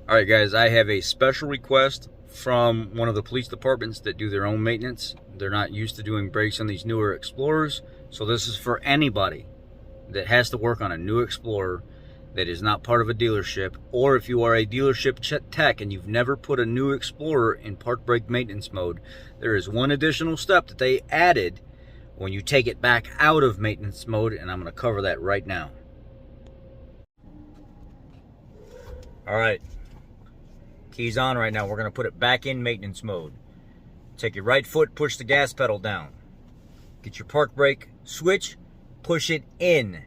All right, guys, I have a special request from one of the police departments that do their own maintenance. They're not used to doing brakes on these newer Explorers, so this is for anybody that has to work on a new Explorer that is not part of a dealership, or if you are a dealership tech and you've never put a new Explorer in park brake maintenance mode, there is one additional step that they added when you take it back out of maintenance mode, and I'm going to cover that right now. All right. Key's on right now. We're going to put it back in maintenance mode. Take your right foot, push the gas pedal down. Get your park brake switch, push it in.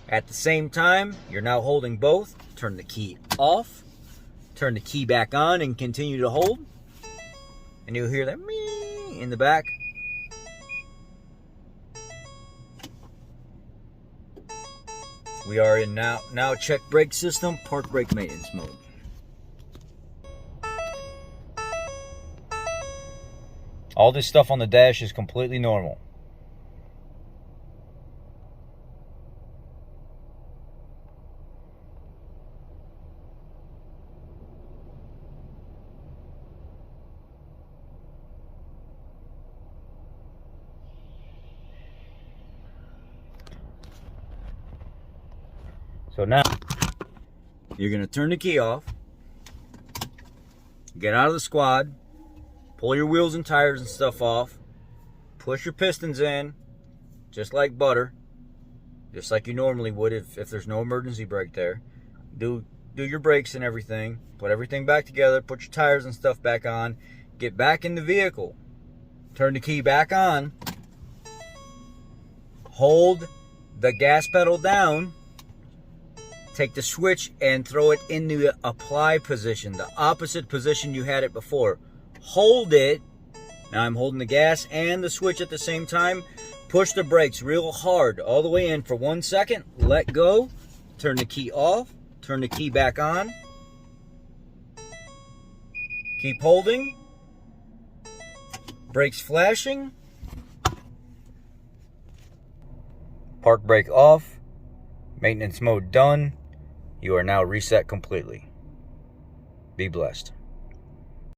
At the same time, you're now holding both. Turn the key off. Turn the key back on and continue to hold. And you'll hear that mee in the back. We are in now check brake system, park brake maintenance mode. All this stuff on the dash is completely normal. So now, you're going to turn the key off, get out of the squad, pull your wheels and tires and stuff off, push your pistons in, just like butter, just like you normally would if there's no emergency brake there. Do your brakes and everything, put everything back together, put your tires and stuff back on, get back in the vehicle, turn the key back on, hold the gas pedal down, take the switch and throw it in the apply position, the opposite position you had it before. Hold it. Now I'm holding the gas and the switch at the same time. Push the brakes real hard all the way in for 1 second. Let go. Turn the key off. Turn the key back on. Keep holding. Brakes flashing. Park brake off. Maintenance mode done. You are now reset completely. Be blessed.